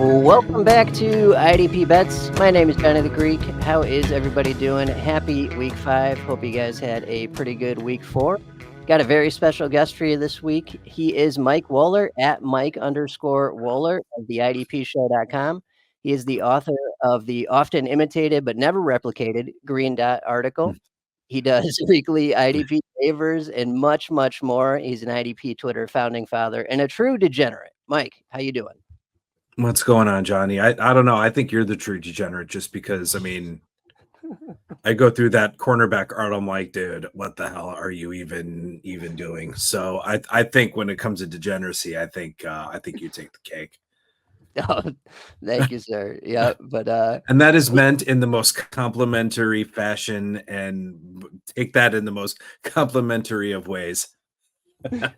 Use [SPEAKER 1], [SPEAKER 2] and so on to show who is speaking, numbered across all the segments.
[SPEAKER 1] Welcome back to IDP Bets. My name is Johny the Greek. How is everybody doing? Happy week 5. Hope you guys had a pretty good week 4. Got a very special guest for you this week. He is Mike Woellert at Mike_Woellert of the IDPshow.com. He is the author of the often imitated but never replicated Green Dot article. He does weekly IDP favors and much, much more. He's an IDP Twitter founding father and a true degenerate. Mike, how you doing?
[SPEAKER 2] What's going on, Johnny? I don't know. I think you're the true degenerate just because, I mean, I go through that cornerback art. I'm like, dude, what the hell are you even doing? So I think when it comes to degeneracy, I think you take the cake.
[SPEAKER 1] Oh, thank you, sir. Yeah, but
[SPEAKER 2] and that is meant in the most complimentary fashion, and take that in the most complimentary of ways.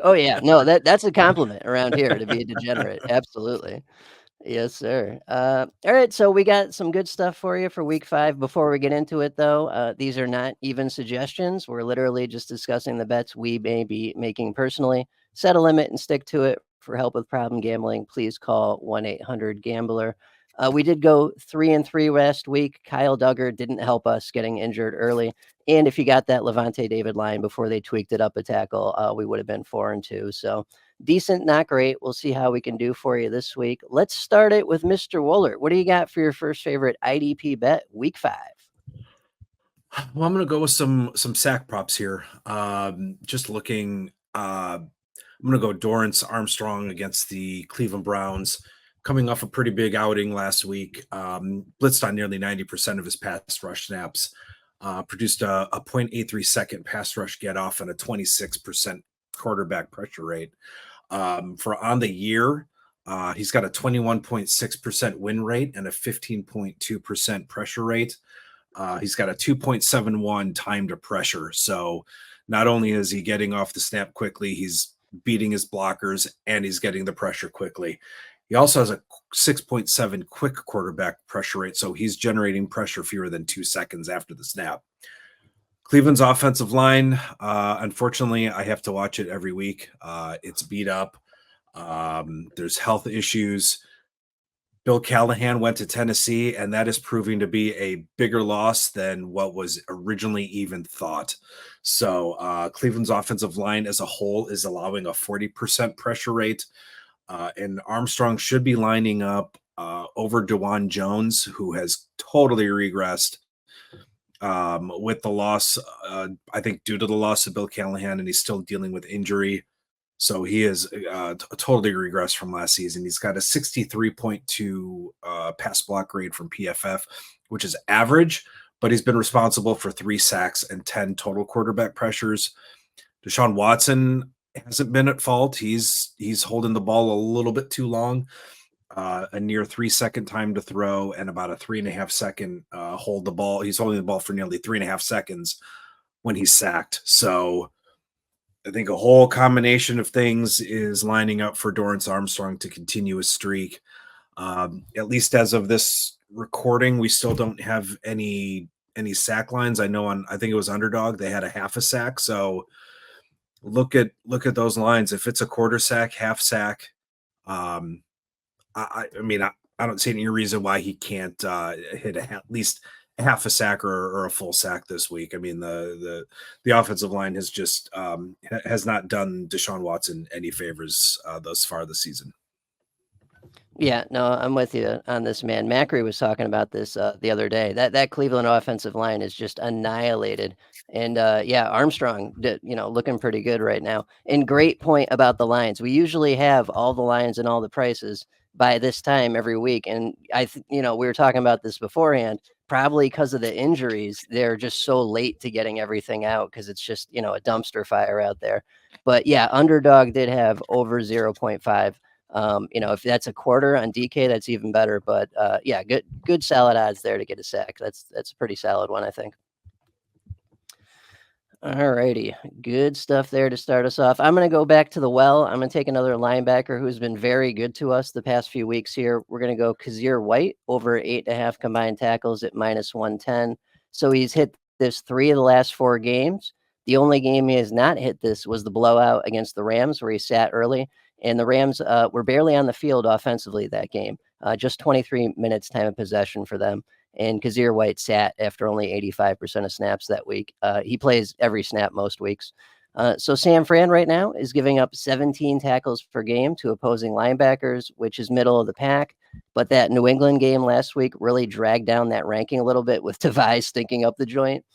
[SPEAKER 1] Oh yeah, no, that's a compliment around here to be a degenerate. Absolutely. Yes, sir. All right, so we got some good stuff for you for week 5. Before we get into it, though, these are not even suggestions. We're literally just discussing the bets we may be making personally. Set a limit and stick to it. For help with problem gambling, please call 1-800-GAMBLER. We did go 3-3 last week. Kyle Duggar didn't help us getting injured early. And if you got that Levante David line before they tweaked it up a tackle, we would have been 4-2. So decent, not great. We'll see how we can do for you this week. Let's start it with Mr. Woellert. What do you got for your first favorite IDP bet week 5?
[SPEAKER 2] Well, I'm going to go with some sack props here. Just looking, I'm going to go Dorance Armstrong against the Cleveland Browns, coming off a pretty big outing last week. Blitzed on nearly 90% of his pass rush snaps. Produced a 0.83 second pass rush get off and a 26% quarterback pressure rate. For on the year, he's got a 21.6% win rate and a 15.2% pressure rate. He's got a 2.71 time to pressure. So not only is he getting off the snap quickly, he's beating his blockers and he's getting the pressure quickly. He also has a 6.7 quick quarterback pressure rate, so he's generating pressure fewer than 2 seconds after the snap. Cleveland's offensive line, unfortunately, I have to watch it every week. It's beat up. There's health issues. Bill Callahan went to Tennessee, and that is proving to be a bigger loss than what was originally even thought. So Cleveland's offensive line as a whole is allowing a 40% pressure rate. And Armstrong should be lining up over DeJuan Jones, who has totally regressed with the loss, I think due to the loss of Bill Callahan, and he's still dealing with injury. So he is totally regressed from last season. He's got a 63.2 pass block grade from PFF, which is average, but he's been responsible for 3 sacks and 10 total quarterback pressures. Deshaun Watson hasn't been at fault. He's holding the ball a little bit too long. A near 3-second time to throw and about a 3.5 second hold the ball. He's holding the ball for nearly 3.5 seconds when he's sacked. So I think a whole combination of things is lining up for Dorance Armstrong to continue his streak. At least as of this recording, we still don't have any sack lines. I know I think it was Underdog, they had a half a sack. So look at those lines. If it's a quarter sack, half sack, I mean, I don't see any reason why he can't hit at least half a sack or a full sack this week. I mean, the offensive line has just has not done Deshaun Watson any favors thus far this season.
[SPEAKER 1] Yeah, no, I'm with you on this, man. Macri was talking about this the other day. That Cleveland offensive line is just annihilated. And yeah, Armstrong, looking pretty good right now. And great point about the lines. We usually have all the lines and all the prices by this time every week. And we were talking about this beforehand. Probably because of the injuries, they're just so late to getting everything out because it's just, a dumpster fire out there. But yeah, Underdog did have over 0.5. If that's a quarter on DK, that's even better. But yeah, good solid odds there to get a sack. That's a pretty solid one, I think. All righty. Good stuff there to start us off. I'm going to go back to the well. I'm going to take another linebacker who's been very good to us the past few weeks here. We're going to go Kyzir White over 8.5 combined tackles at -110. So he's hit this 3 of the last 4 games. The only game he has not hit this was the blowout against the Rams where he sat early. And the Rams were barely on the field offensively that game. just 23 minutes time of possession for them. And Kyzir White sat after only 85% of snaps that week. He plays every snap most weeks. So San Fran right now is giving up 17 tackles per game to opposing linebackers, which is middle of the pack. But that New England game last week really dragged down that ranking a little bit with Tavai stinking up the joint.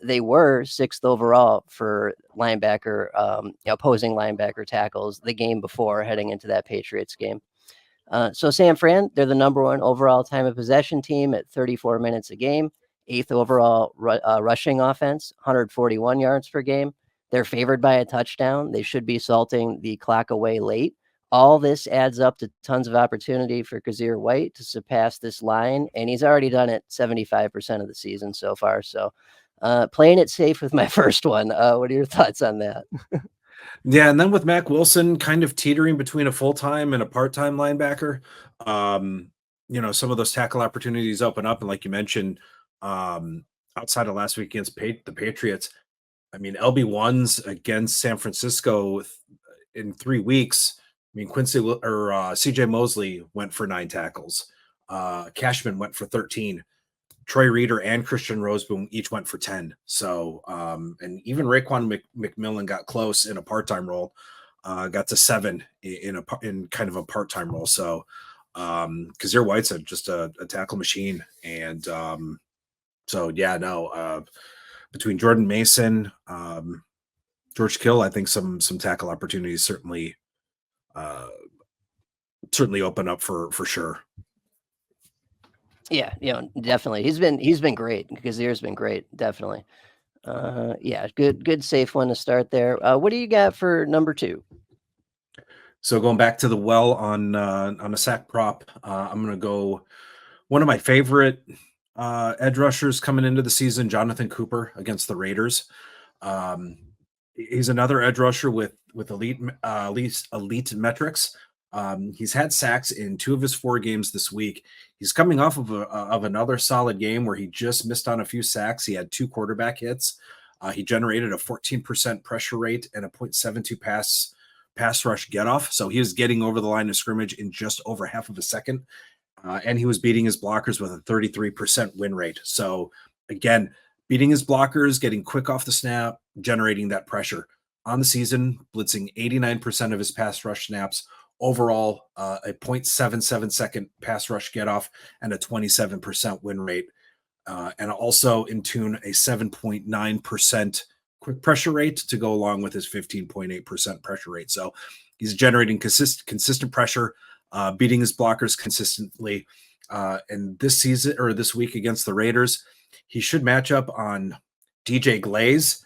[SPEAKER 1] They were 6th overall for linebacker, opposing linebacker tackles the game before heading into that Patriots game. So San Fran, they're the #1 overall time of possession team at 34 minutes a game, 8th overall rushing offense, 141 yards per game. They're favored by a touchdown. They should be salting the clock away late. All this adds up to tons of opportunity for Kyzir White to surpass this line, and he's already done it 75% of the season so far. So playing it safe with my first one. What are your thoughts on that?
[SPEAKER 2] Yeah, and then with Mac Wilson kind of teetering between a full-time and a part-time linebacker, some of those tackle opportunities open up. And like you mentioned, outside of last week against the Patriots, I mean, LB1s against San Francisco in 3 weeks. I mean, CJ Mosley went for 9 tackles. Cashman went for 13. Troy Reeder and Christian Rozeboom each went for 10. So, and even Raekwon McMillan got close in a part-time role, got to 7 in kind of a part-time role. So, Kyzir White's just a tackle machine. And between Jordan Mason, George Kill, I think some tackle opportunities certainly open up for sure.
[SPEAKER 1] Yeah, definitely. He's been great. Kyzir's been great, definitely. Good safe one to start there. What do you got for number 2?
[SPEAKER 2] So going back to the well on a sack prop, I'm going to go one of my favorite edge rushers coming into the season, Jonathan Cooper against the Raiders. He's another edge rusher with elite metrics. He's had sacks in 2 of his 4 games this week. He's coming off of another solid game where he just missed on a few sacks. He had 2 quarterback hits. He generated a 14% pressure rate and a 0.72 pass rush get off. So he was getting over the line of scrimmage in just over half of a second. And he was beating his blockers with a 33% win rate. So again, beating his blockers, getting quick off the snap, generating that pressure. On the season, blitzing 89% of his pass rush snaps. Overall, a 0.77 second pass rush get off and a 27% win rate. And also in tune a 7.9% quick pressure rate to go along with his 15.8% pressure rate. So he's generating consistent pressure, beating his blockers consistently. And this week against the Raiders, he should match up on DJ Glaze,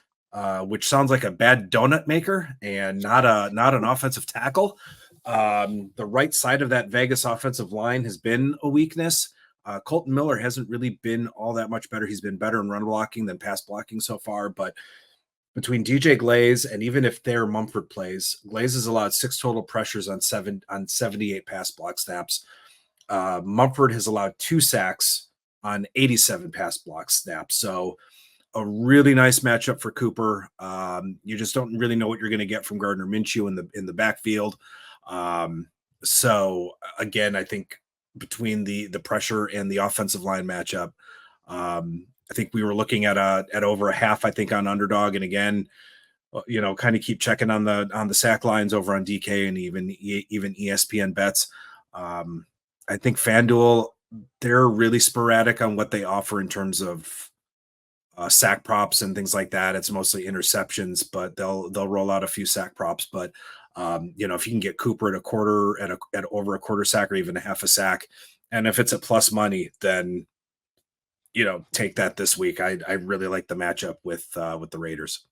[SPEAKER 2] which sounds like a bad donut maker and not an offensive tackle. The right side of that Vegas offensive line has been a weakness. Colton Miller hasn't really been all that much better. He's been better in run blocking than pass blocking so far, but between DJ Glaze and even if Thayer Mumford plays, Glaze has allowed 6 total pressures on 78 pass block snaps. Mumford has allowed 2 sacks on 87 pass block snaps. So a really nice matchup for Cooper. You just don't really know what you're going to get from Gardner Minshew in the backfield. So again, I think between the pressure and the offensive line matchup, I think we were looking at over a half, I think, on underdog. And again, kind of keep checking on the sack lines over on DK and even ESPN bets. I think FanDuel, they're really sporadic on what they offer in terms of sack props and things like that. It's mostly interceptions, but they'll roll out a few sack props. But if you can get Cooper at a quarter, at over a quarter sack or even a half a sack, and if it's at plus money, then take that this week. I really like the matchup with the Raiders.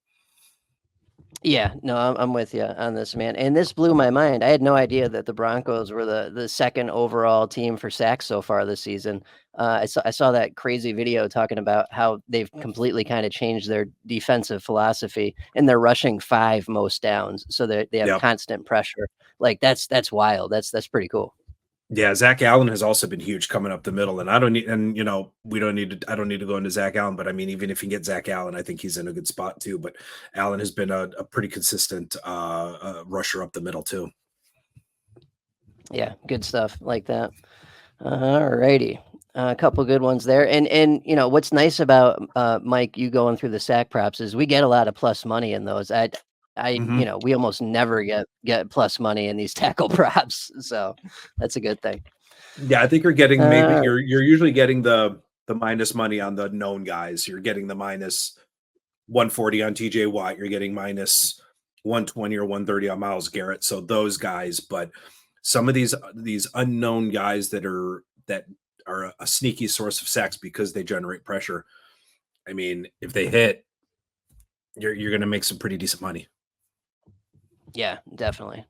[SPEAKER 1] Yeah, no, I'm with you on this, man. And this blew my mind. I had no idea that the Broncos were the second overall team for sacks so far this season. I saw that crazy video talking about how they've completely kind of changed their defensive philosophy and they're rushing 5 most downs, so they have constant pressure. Like that's wild. That's pretty cool.
[SPEAKER 2] Yeah, Zach Allen has also been huge coming up the middle, and I don't need to go into Zach Allen, but I mean, even if you get Zach Allen, I think he's in a good spot too. But Allen has been a pretty consistent rusher up the middle too.
[SPEAKER 1] Yeah, good stuff like that. All righty. A couple good ones there. And what's nice about Mike, you going through the sack props is we get a lot of plus money in those. We almost never get plus money in these tackle props, so that's a good thing.
[SPEAKER 2] Yeah, I think you're getting maybe
[SPEAKER 1] Uh,
[SPEAKER 2] you're usually getting the minus money on the known guys. You're getting the minus 140 on TJ Watt. You're getting minus 120 or 130 on Myles Garrett. So those guys, but some of these unknown guys that are a sneaky source of sacks because they generate pressure. I mean, if they hit, you're going to make some pretty decent money.
[SPEAKER 1] yeah, definitely.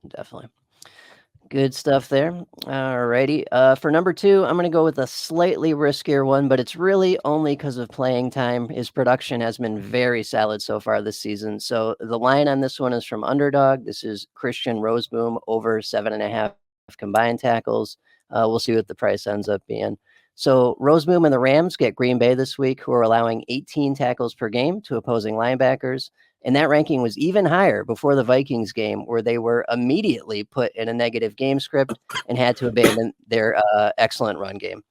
[SPEAKER 1] Good stuff there. Alrighty. For number 2, I'm going to go with a slightly riskier one, but it's really only because of playing time. His production has been very solid so far this season. So the line on this one is from Underdog. This is Christian Rozeboom over 7.5 combined tackles. We'll see what the price ends up being. So Rozeboom and the Rams get Green Bay this week, who are allowing 18 tackles per game to opposing linebackers. And that ranking was even higher before the Vikings game, where they were immediately put in a negative game script and had to abandon their excellent run game.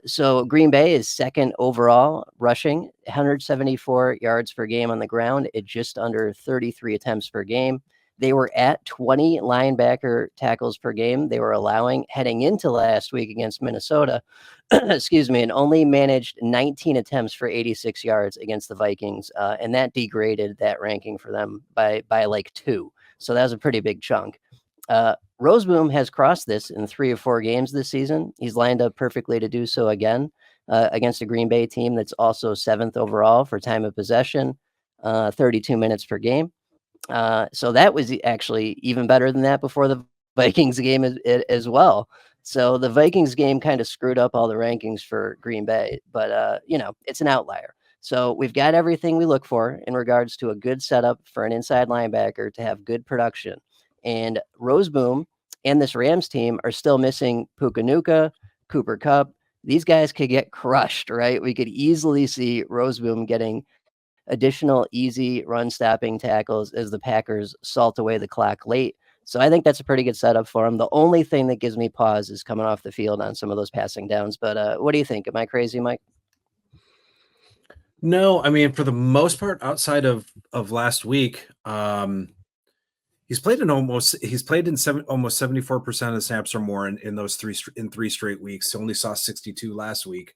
[SPEAKER 1] So Green Bay is second overall, rushing 174 yards per game on the ground at just under 33 attempts per game. They were at 20 linebacker tackles per game. They were allowing heading into last week against Minnesota, excuse me, and only managed 19 attempts for 86 yards against the Vikings, and that degraded that ranking for them by like 2. So that was a pretty big chunk. Rozeboom has crossed this in 3 of 4 games this season. He's lined up perfectly to do so again against a Green Bay team that's also 7th overall for time of possession, 32 minutes per game. So that was actually even better than that before the Vikings game as well. So the Vikings game kind of screwed up all the rankings for Green Bay, but it's an outlier. So we've got everything we look for in regards to a good setup for an inside linebacker to have good production. And Rozeboom and this Rams team are still missing Puka, Cooper Kupp. These guys could get crushed, right? We could easily see Rozeboom getting additional easy run stopping tackles as the Packers salt away the clock late. So I think that's a pretty good setup for him. The only thing that gives me pause is coming off the field on some of those passing downs. But what do you think? Am I crazy, Mike?
[SPEAKER 2] No, I mean, for the most part, outside of last week, he's played in almost 74% of snaps or more in those 3 straight weeks. He only saw 62 last week,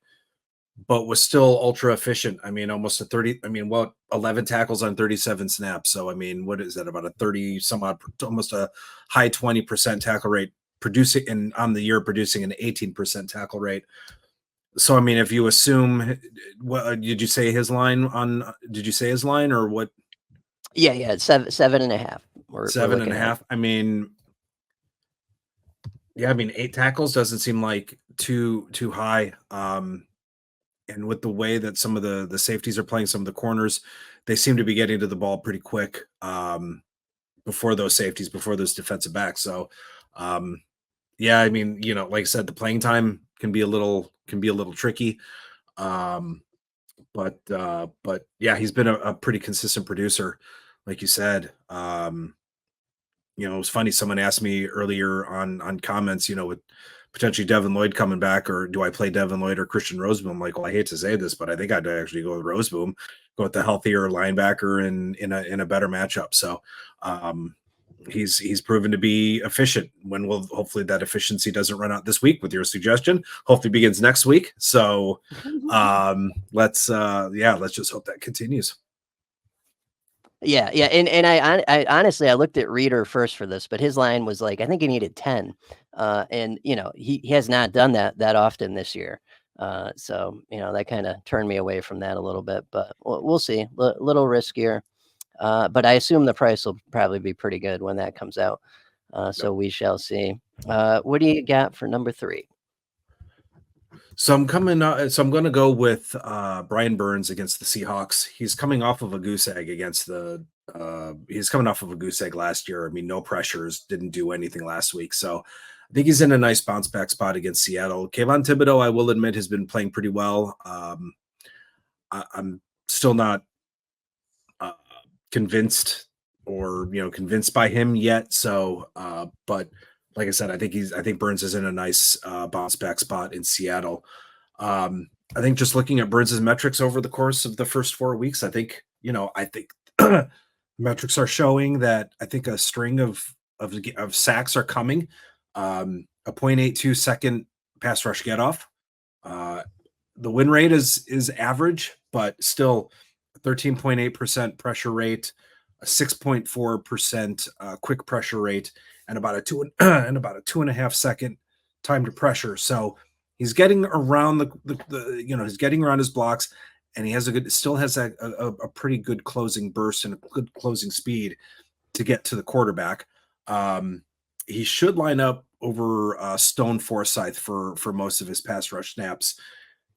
[SPEAKER 2] but was still ultra efficient. I mean, almost 11 tackles on 37 snaps. So I mean, what is that, about a 30 some odd, almost a high 20% tackle rate, producing, and on the year producing an 18% tackle rate. So I mean, if you assume, what did you say his line or what?
[SPEAKER 1] Yeah, it's 7.5. We're
[SPEAKER 2] 7.5. I mean, yeah, I mean, 8 tackles doesn't seem like too high. And with the way that some of the safeties are playing, some of the corners, they seem to be getting to the ball pretty quick before those defensive backs. So, yeah, I mean, like I said, the playing time can be a little tricky. But yeah, he's been a pretty consistent producer, like you said. It was funny. Someone asked me earlier on comments, with potentially Devin Lloyd coming back, or do I play Devin Lloyd or Christian Rozeboom? I'm like, well, I hate to say this, but I think I'd actually go with Rozeboom, go with the healthier linebacker in a better matchup. So he's proven to be efficient. When will hopefully that efficiency doesn't run out this week with your suggestion. Hopefully begins next week. So let's just hope that continues.
[SPEAKER 1] Yeah, and I honestly I looked at Reader first for this, but his line was like I think he needed 10, and he has not done that often this year, so that kind of turned me away from that a little bit, but we'll see. Little riskier, but I assume the price will probably be pretty good when that comes out, so we shall see. What do you got for number 3?
[SPEAKER 2] So I'm going to go with Brian Burns against the Seahawks. He's coming off of a goose egg last year. I mean, no pressures, didn't do anything last week. So I think he's in a nice bounce back spot against Seattle. Kayvon Thibodeau, I will admit, has been playing pretty well. I'm still not convinced by him yet. So, but like I said, I think Burns is in a nice bounce back spot in Seattle. I think just looking at Burns's metrics over the course of the first 4 weeks, I think metrics are showing that I think a string of sacks are coming. A 0.82 second pass rush get off. The win rate is average, but still 13.8% pressure rate, a 6.4% quick pressure rate, and about a 2.5 second time to pressure. So he's getting around he's getting around his blocks, and he has still has a pretty good closing burst and a good closing speed to get to the quarterback. He should line up over Stone Forsyth for most of his pass rush snaps.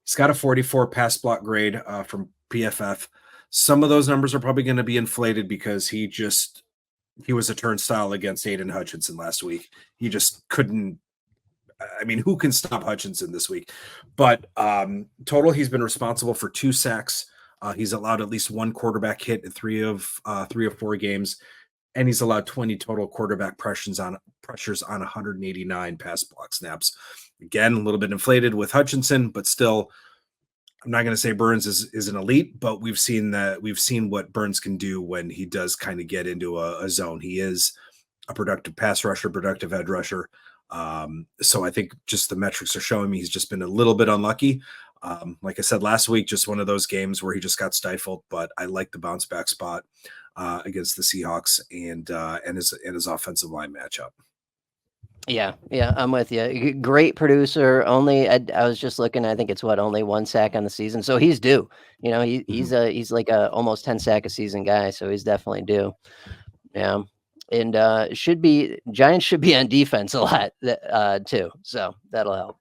[SPEAKER 2] He's got a 44 pass block grade from PFF. Some of those numbers are probably going to be inflated because he was a turnstile against Aiden Hutchinson last week. He just couldn't. I mean, who can stop Hutchinson this week? But total, he's been responsible for 2 sacks. He's allowed at least 1 quarterback hit in 3 of 4 games, and he's allowed 20 total quarterback pressures on 189 pass block snaps. Again, a little bit inflated with Hutchinson, but still, I'm not going to say Burns is an elite, but we've seen what Burns can do when he does kind of get into a zone. He is a productive pass rusher, productive edge rusher. So I think just the metrics are showing me he's just been a little bit unlucky. Like I said last week, just one of those games where he just got stifled, but I like the bounce back spot against the Seahawks and his offensive line matchup.
[SPEAKER 1] Yeah, I'm with you. Great producer. I was just looking. I think it's only 1 sack on the season, so he's due. He's like a almost 10 sack a season guy, so he's definitely due. Yeah, and Giants should be on defense a lot too, so that'll help.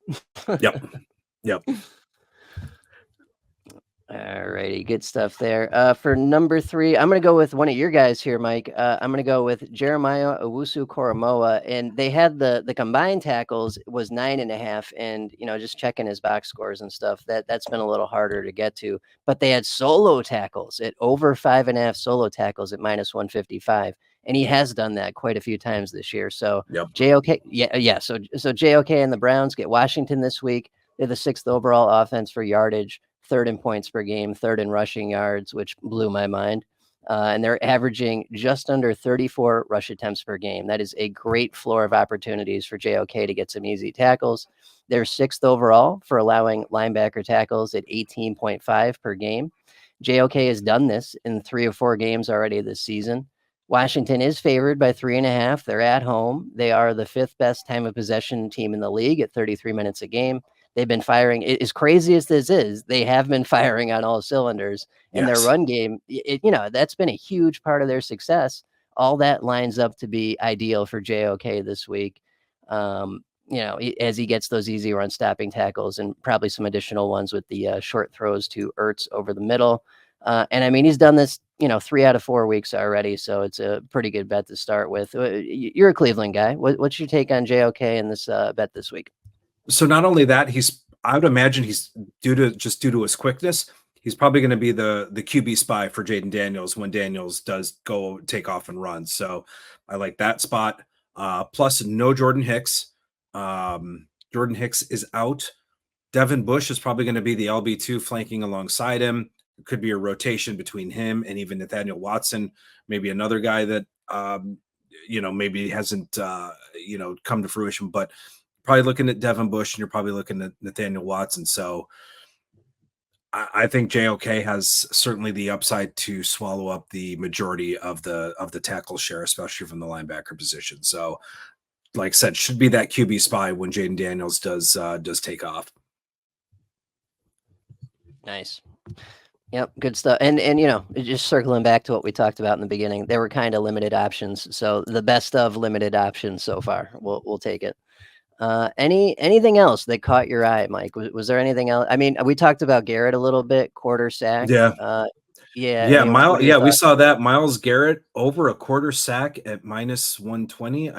[SPEAKER 2] Yep.
[SPEAKER 1] All righty, good stuff there. For number 3, I'm going to go with one of your guys here, Mike. I'm going to go with Jeremiah Owusu-Koramoah, and they had the combined tackles was 9.5, and just checking his box scores and stuff, that's been a little harder to get to. But they had solo tackles at over 5.5 solo tackles at -155, and he has done that quite a few times this year. So
[SPEAKER 2] Yep.
[SPEAKER 1] JOK, yeah. So JOK and the Browns get Washington this week. They're the 6th overall offense for yardage, 3rd in points per game, 3rd in rushing yards, which blew my mind. And they're averaging just under 34 rush attempts per game. That is a great floor of opportunities for JOK to get some easy tackles. They're 6th overall for allowing linebacker tackles at 18.5 per game. JOK has done this in 3 or 4 games already this season. Washington is favored by 3.5. They're at home. They are the 5th best time of possession team in the league at 33 minutes a game. They've been firing. As crazy as this is, they have been firing on all cylinders. And their run game, that's been a huge part of their success. All that lines up to be ideal for JOK this week. As he gets those easy run stopping tackles and probably some additional ones with the short throws to Ertz over the middle. And I mean, he's done this, 3 out of 4 weeks already. So it's a pretty good bet to start with. You're a Cleveland guy. What's your take on JOK in this bet this week?
[SPEAKER 2] So not only that, I would imagine he's due to his quickness, he's probably going to be the QB spy for Jaden Daniels when Daniels does go take off and run. So I like that spot. Plus no Jordan Hicks. Jordan Hicks is out. Devin Bush is probably going to be the LB2 flanking alongside him. It could be a rotation between him and even Nathaniel Watson, maybe another guy that maybe hasn't come to fruition, but probably looking at Devin Bush and you're probably looking at Nathaniel Watson. So I think JOK has certainly the upside to swallow up the majority of the tackle share, especially from the linebacker position. So like I said, should be that QB spy when Jaden Daniels does take off.
[SPEAKER 1] Nice. Yep, good stuff. And just circling back to what we talked about in the beginning, there were kind of limited options. So the best of limited options so far. We'll take it. Anything else that caught your eye, Mike? Was there anything else? I mean, we talked about Garrett a little bit, quarter sack.
[SPEAKER 2] Yeah.
[SPEAKER 1] Yeah.
[SPEAKER 2] We saw that Myles Garrett over a quarter sack at -120.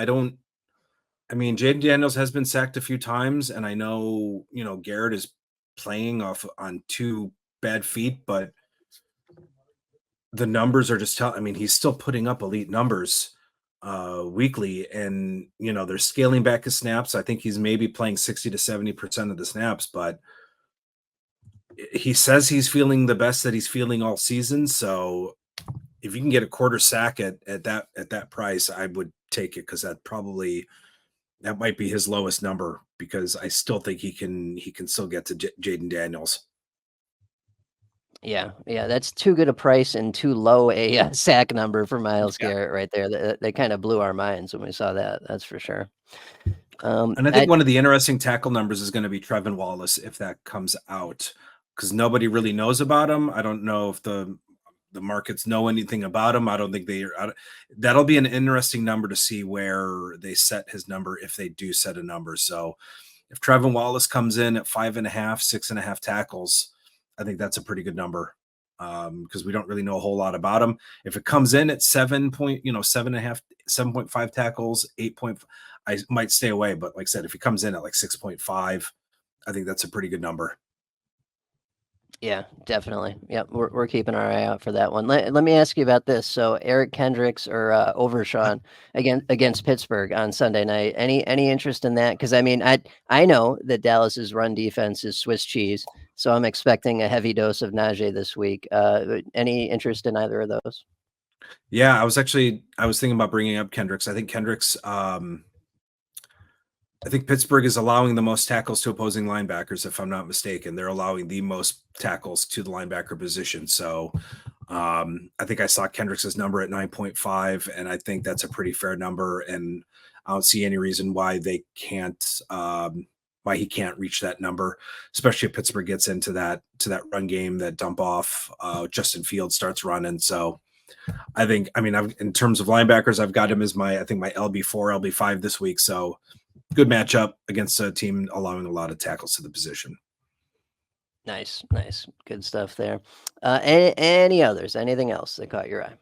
[SPEAKER 2] Jaden Daniels has been sacked a few times, and I know, Garrett is playing off on 2 bad feet, but the numbers are just he's still putting up elite numbers. weekly, and they're scaling back his snaps. I think he's maybe playing 60 to 70% of the snaps, but he says he's feeling the best that he's feeling all season. So if you can get a quarter sack at that price, I would take it, because that might be his lowest number, because I still think he can still get to Jaden Daniels.
[SPEAKER 1] Yeah, that's too good a price and too low a sack number for Myles Garrett right there. That kind of blew our minds when we saw that. That's for sure.
[SPEAKER 2] And I think one of the interesting tackle numbers is going to be Trevin Wallace, if that comes out, because nobody really knows about him. I don't know if the markets know anything about him. I don't think that'll be an interesting number to see where they set his number, if they do set a number. So if Trevin Wallace comes in at 5.5, 6.5 tackles, I think that's a pretty good number, because we don't really know a whole lot about him. If it comes in at 7.5, 7.5 tackles, 8. I might stay away. But like I said, if he comes in at like 6.5, I think that's a pretty good number.
[SPEAKER 1] Yeah, definitely. Yep, we're keeping our eye out for that one. Let me ask you about this. So Eric Kendricks or Overshawn against Pittsburgh on Sunday night. Any interest in that? Because I mean, I know that Dallas's run defense is Swiss cheese, so I'm expecting a heavy dose of Najee this week. Any interest in either of those?
[SPEAKER 2] Yeah, I was thinking about bringing up Kendricks. I think Pittsburgh is allowing the most tackles to opposing linebackers, if I'm not mistaken. They're allowing the most tackles to the linebacker position. So I think I saw Kendricks' number at 9.5, and I think that's a pretty fair number. And I don't see any reason why they can't, why he can't reach that number, especially if Pittsburgh gets into that run game, that dump off. Justin Fields starts running. So in terms of linebackers, I've got him as my LB4, LB5 this week. So good matchup against a team allowing a lot of tackles to the position.
[SPEAKER 1] Nice. Good stuff there. Any others? Anything else that caught your eye?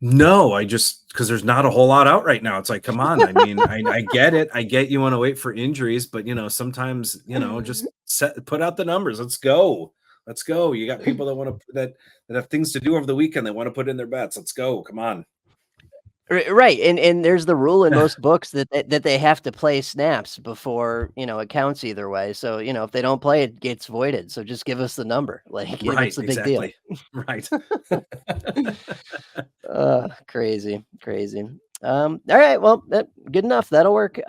[SPEAKER 2] No, because there's not a whole lot out right now. It's like, come on. I mean, I get it. I get you want to wait for injuries, but sometimes, just put out the numbers. Let's go. You got people that have things to do over the weekend. They want to put in their bets. Let's go. Come on.
[SPEAKER 1] Right, and there's the rule in most books that they have to play snaps before, it counts either way. So, if they don't play, it gets voided. So just give us the number. Like,
[SPEAKER 2] right,
[SPEAKER 1] it's a big deal.
[SPEAKER 2] Right.
[SPEAKER 1] Crazy. All right, well, good enough. That'll work.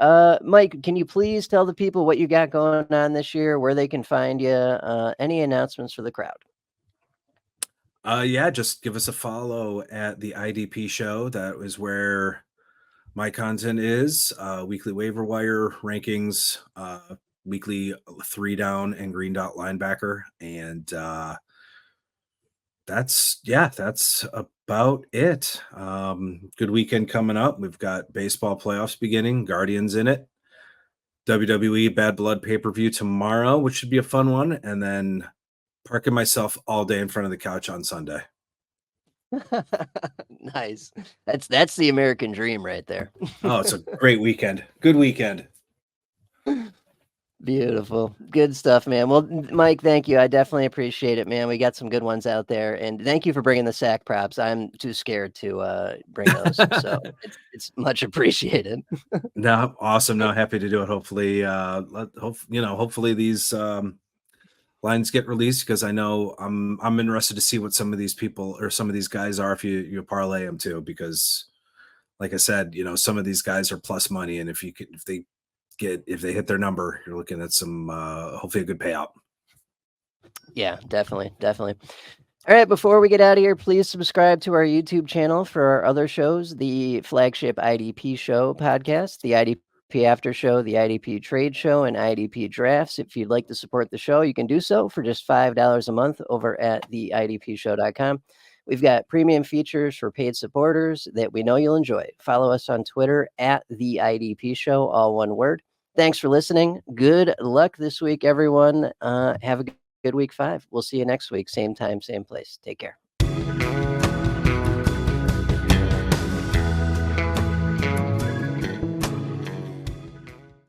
[SPEAKER 1] Mike, can you please tell the people what you got going on this year, where they can find you, any announcements for the crowd?
[SPEAKER 2] Yeah, just give us a follow at the IDP show. That is where my content is. Weekly waiver wire rankings, weekly 3 down and green dot linebacker. And that's about it. Good weekend coming up. We've got baseball playoffs beginning, Guardians in it. WWE Bad Blood pay-per-view tomorrow, which should be a fun one. And then parking myself all day in front of the couch on Sunday.
[SPEAKER 1] Nice. That's the American dream right there.
[SPEAKER 2] Oh, it's a great weekend. Good weekend.
[SPEAKER 1] Beautiful. Good stuff, man. Well, Mike, thank you. I definitely appreciate it, man. We got some good ones out there. And thank you for bringing the sack props. I'm too scared to bring those. So it's much appreciated.
[SPEAKER 2] No, awesome. No, happy to do it. Hopefully, hopefully these lines get released, because I know I'm interested to see what some of these people or some of these guys are, if you parlay them too, because like I said, some of these guys are plus money, and if they hit their number, you're looking at some hopefully a good payout.
[SPEAKER 1] Yeah, definitely. All right, before we get out of here, please subscribe to our YouTube channel for our other shows, the flagship IDP Show podcast, the IDP After Show, the IDP Trade Show, and IDP Drafts. If you'd like to support the show, you can do so for just $5 a month over at theidpshow.com. We've got premium features for paid supporters that we know you'll enjoy. Follow us on Twitter at the IDP Show, all one word. Thanks for listening. Good luck this week, everyone. Have a good week 5. We'll see you next week. Same time, same place. Take care.